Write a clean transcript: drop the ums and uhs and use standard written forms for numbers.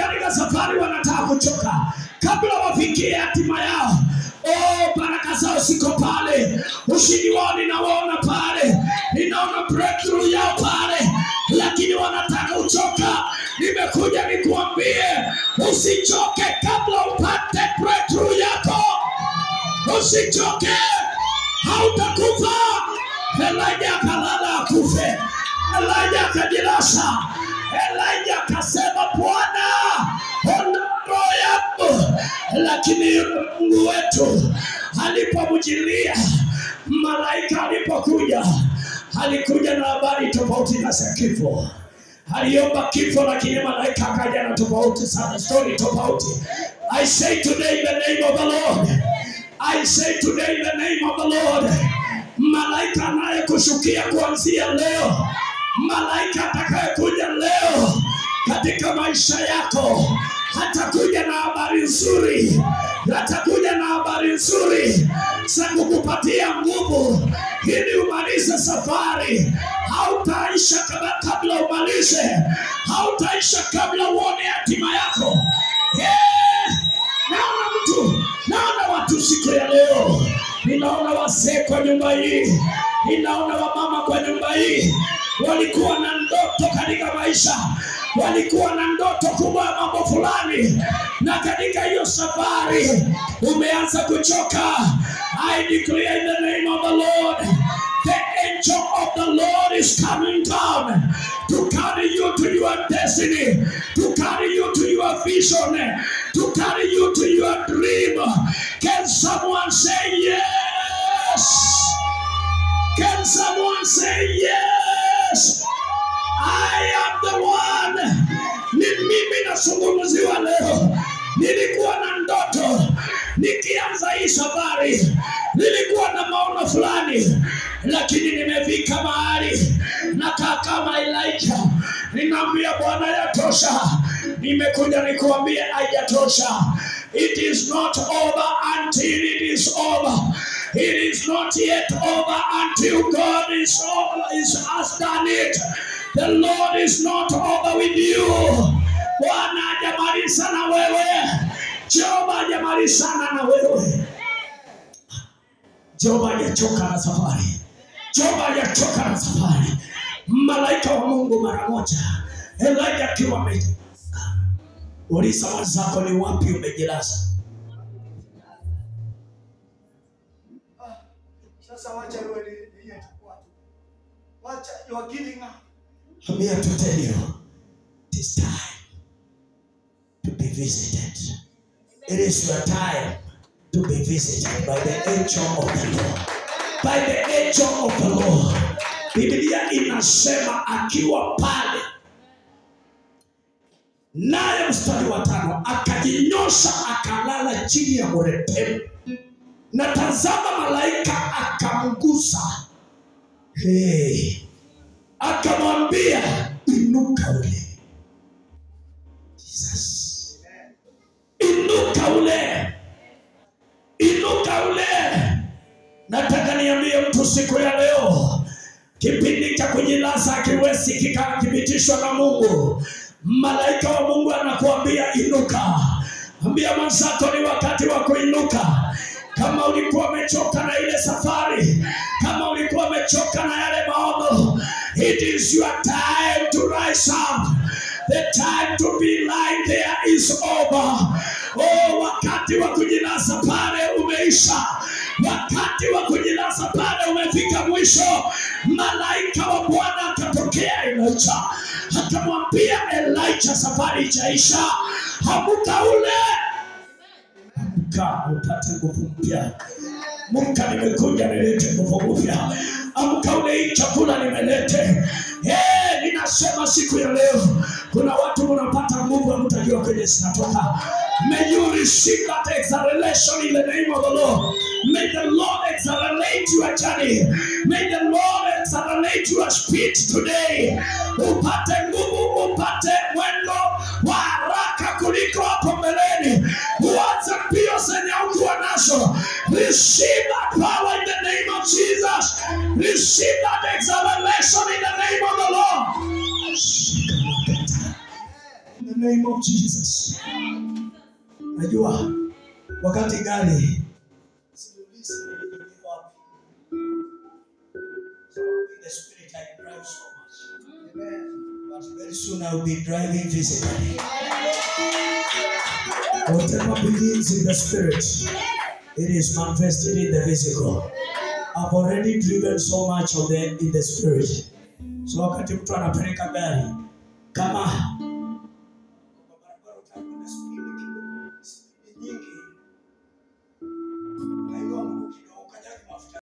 katika safari wanataka kuchoka kabla wafikie hatima yao. Baraka zao siko pale, ushindi wao ninaona pale, ninaona breakthrough yao pale, lakini wanataka kuchoka. Nimekuja nikuambie usichoke kabla upate breakthrough yako. Usichoke, hautakufa. Elijah akalala akufe, Elijah akajilasa, Elijah akasema Bwana ondoa roho yangu. Lakini Mungu wetu alipomjilia, malaika alipokuja, alikuja na habari tofauti na za kifo. Aliomba kifo, lakini malaika akaja na tofauti sana, story tofauti. I say today in the name of the Lord, I say today in the name of the Lord, malaika anayekushukia kuanzia leo, malaika atakayekuja leo katika maisha yako, hatakuja na habari nzuri, hatakuja na habari nzuri za kukupatia nguvu ili umalize safari. Hautaisha kabla umalize, hautaisha kabla uone hatima yako. Naona watu siku ya leo, ninaona wazee kwa nyumba hii, ninaona wamama kwa nyumba hii, walikuwa na ndoto katika maisha, walikuwa na ndoto kubwa ya mambo fulani, na katika hiyo safari umeanza kuchoka. I declare in the name of the Lord, the angel of the Lord is coming down to carry you to your destiny, to carry you to your vision, to carry you to your dream. Can someone say yes? Can someone say yes? I am the one. Ni mimi nazungumziwa leo. Nilikuwa na ndoto nikianza hii safari, nilikuwa na maono fulani, lakini nimefika mahali nakaa kama Elijah. Ninaambia Bwana yatosha. Nimekuja nikuambie haijatosha. It is not over until it is over. It is not yet over until God has done it. The Lord is not over with you. Bwana hajamaliza na wewe. Jehova hajamaliza na wewe. Jehova hajachoka na safari. Jehova hajachoka na safari. Malaika wa Mungu mara moja, Elijah akiwa amejilaza. Uliza wenzako ni wapi umejilaza? Sasa wacha wewe ni wacha, you are giving up. I'm here to tell you, it is time to be visited. It is your time to be visited by the angel of the Lord. By the angel of the Lord. Biblia inasema akiwa pale, naye mstari wa 5, akajinyosha akalala chini ya mretemu, na tazama malaika akamgusa. Akamwambia inuka ule. Jesus. Inuka ule. Inuka ule. Nataka niambie mtu siku ya leo, kipindi cha kujilaza kiwezi kikathibitishwa na Mungu. Malaika wa Mungu anakuambia inuka. Ambia mwenzako ni wakati wa kuinuka. Kama ulikuwa umechoka na ile safari, kama ulikuwa umechoka na yale maono, it is your time to rise up. The time to be lying there is over. Wakati wa kujilaza pale umeisha. Wakati wa kujilaza pale umefika mwisho. Malaika wa Bwana akatokea Elijah, akamwambia Elijah, safari ijaisha. Amka ule. Amka upate nguvu mpya. Amka, nimekuja nilete nguvu mpya. Amka ule chakula nimelete. Ninasema siku ya leo kuna watu mnapata nguvu mtajua kwenye zinatoka. May you receive that acceleration in the name of the Lord. May the Lord accelerate your journey. May the Lord accelerate your speed today. Upate nguvu, upate mwendo wa haraka kuliko hapo mbeleni. Uanze mbio zenye hukuwa nazo. Receive that power in the name of Jesus. Receive that acceleration in the name of the Lord. In the name of Jesus. Najua wakati gari siulizi ni wapi. So in the spirit I drive so much. Amen. But very soon I will be driving physically. Whatever begins in the spirit, it is manifested in the physical. I've already driven so much of in the spirit. So wakati mtu anapeleka gari, kama